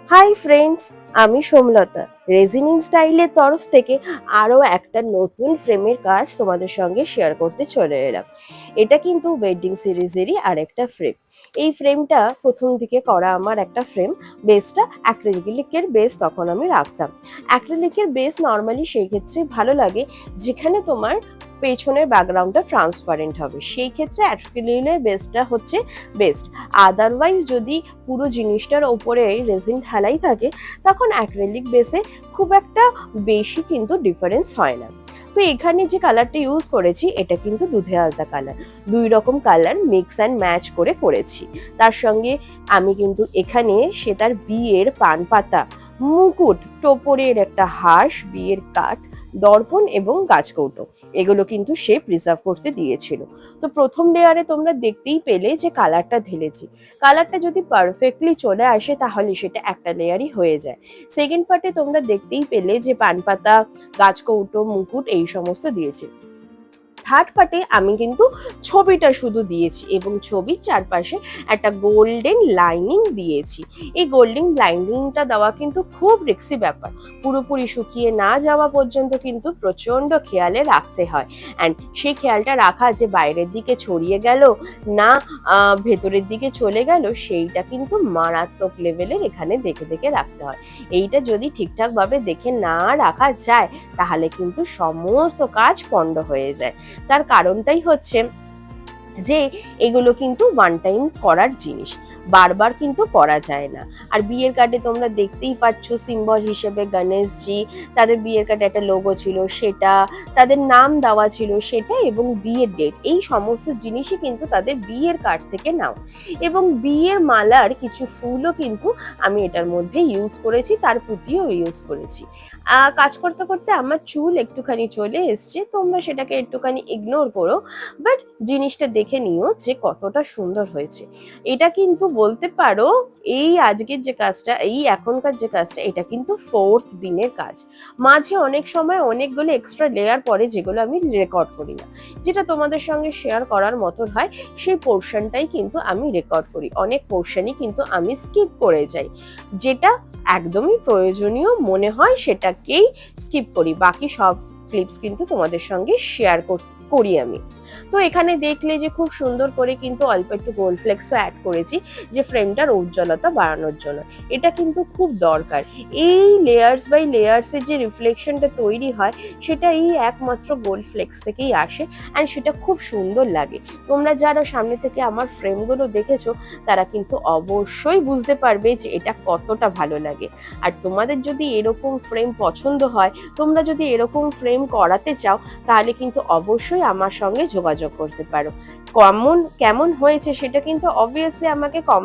Hi friends, আমি সোমলতা। রেজিনিং স্টাইলের তরফ থেকে আরও একটা নতুন ফ্রেমের কাজ তোমাদের সঙ্গে শেয়ার করতে চলে এলাম। এটা কিন্তু ওয়েডিং সিরিজেরই আরেকটা ফ্রেম। এই ফ্রেমটা প্রথম দিকে করা আমার একটা ফ্রেম। বেসটা অ্যাক্রিলিকের বেস তখন আমি রাখতাম। অ্যাক্রিলিকের বেস নর্মালি সেই ক্ষেত্রে ভালো লাগে যেখানে তোমার পেছনের ব্যাকগ্রাউন্ডটা ট্রান্সপারেন্ট হবে, সেই ক্ষেত্রে অ্যাক্রিলিকের বেসটা হচ্ছে বেস্ট। আদারওয়াইজ যদি পুরো জিনিসটার ওপরে রেজিন ঢালাই থাকে তখন অ্যাক্রিলিক বেসে খুব একটা বেশি কিন্তু ডিফারেন্স হয় না। তো এখানে যে কালারটা ইউজ করেছি এটা কিন্তু দুধে আলতা কালার। দুই রকম কালার মিক্স অ্যান্ড ম্যাচ করে করেছি। তার সঙ্গে আমি কিন্তু এখানে সে তার বিয়ের পান পাতা, মুকুট, টোপরের একটা হাঁস, বিয়ের কাঠ, দর্পণ এবং গাছকৌটো, এগুলো কিন্তু সে প্রিজার্ভ করতে দিয়েছিল। তো প্রথম লেয়ারে তোমরা দেখতেই পেলে যে কালারটা ঢেলেছি। কালারটা যদি পারফেক্টলি চলে আসে তাহলে সেটা একটা লেয়ারই হয়ে যায়। সেকেন্ড পার্টে তোমরা দেখতেই পেলে যে পান পাতা, গাছকৌটো, মুকুট এই সমস্ত দিয়েছি। থার্ড পার্টে আমি কিন্তু ছবিটা শুধু দিয়েছি এবং ছবির চারপাশে একটা গোল্ডেন লাইনিং দিয়েছি। এই গোল্ডেন লাইনিংটা দেওয়া কিন্তু খুব রিস্কি ব্যাপার। পুরোপুরি শুকিয়ে না যাওয়া পর্যন্ত কিন্তু প্রচন্ড খেয়ালে রাখতে হয়। অ্যান্ড সেই খেয়ালটা রাখা যে বাইরের দিকে ছড়িয়ে গেল না ভেতরের দিকে চলে গেল, সেইটা কিন্তু মারাত্মক লেভেলের এখানে দেখে দেখে রাখতে হয়। এইটা যদি ঠিকঠাক ভাবে দেখে না রাখা যায় তাহলে কিন্তু সমস্ত কাজ পণ্ড হয়ে যায়। তার কারণটাই হচ্ছে যে এগুলো কিন্তু ওয়ান টাইম করার জিনিস, বারবার কিন্তু করা যায় না। আর বিয়ের কার্ডে তোমরা দেখতেই পাচ্ছ সিম্বল হিসেবে গণেশজি, তাদের বিয়ের কার্ডে একটা লোগো ছিল সেটা, তাদের নাম দেওয়া ছিল সেটা এবং বিয়ের ডেট, এই সমস্ত জিনিসই কিন্তু তাদের বিয়ের কার্ড থেকে নাও। এবং বিয়ের মালার কিছু ফুলও কিন্তু আমি এটার মধ্যে ইউজ করেছি, তার প্রতিও ইউজ করেছি। কাজ করতে করতে আমার চুল একটুখানি চলে এসছে, তোমরা সেটাকে একটুখানি ইগনোর করো, বাট জিনিসটা দেখে নিও যে কতটা সুন্দর হয়েছে। এটা কিন্তু বলতে পারো এই আজকের যে কাজটা, এই এখনকার যে কাজটা, এটা কিন্তু ফোর্থ দিনের কাজ। মাঝে অনেক সময় অনেকগুলো এক্সট্রা লেয়ার পরে যেগুলো আমি রেকর্ড করি না, যেটা তোমাদের সঙ্গে শেয়ার করার মতন হয় সেই পোর্শনটাই কিন্তু আমি রেকর্ড করি। অনেক পোর্শনই কিন্তু আমি স্কিপ করে যাই, যেটা একদমই প্রয়োজনীয় মনে হয় সেটাকেই স্কিপ করি। বাকি সব ক্লিপস কিন্তু তোমাদের সঙ্গে শেয়ার করি আমি। তো এখানে দেখলে যে খুব সুন্দর করে কিন্তু অল্প একটু গোল্ড ফ্লেক্সও অ্যাড করেছি যে ফ্রেমটার উজ্জ্বলতা বাড়ানোর জন্য। এটা কিন্তু খুব দরকার। এই লেয়ার্স বাই লেয়ার্স এর যে রিফ্লেকশনটা তৈরি হয় সেটা এই একমাত্র গোল্ড ফ্লেক্স থেকেই আসে, অ্যান্ড সেটা খুব সুন্দর লাগে। তোমরা যারা সামনে থেকে আমার ফ্রেমগুলো দেখেছো তারা কিন্তু অবশ্যই বুঝতে পারবে যে এটা কতটা ভালো লাগে। আর তোমাদের যদি এরকম ফ্রেম পছন্দ হয়, তোমরা যদি এরকম ফ্রেম করাতে চাও, তাহলে কিন্তু অবশ্যই আমার সঙ্গে যোগাযোগ করতে পারো। কেমন কেমন হয়েছে সেটা কিন্তু অবভিয়াসলি আমাকে কমেন্ট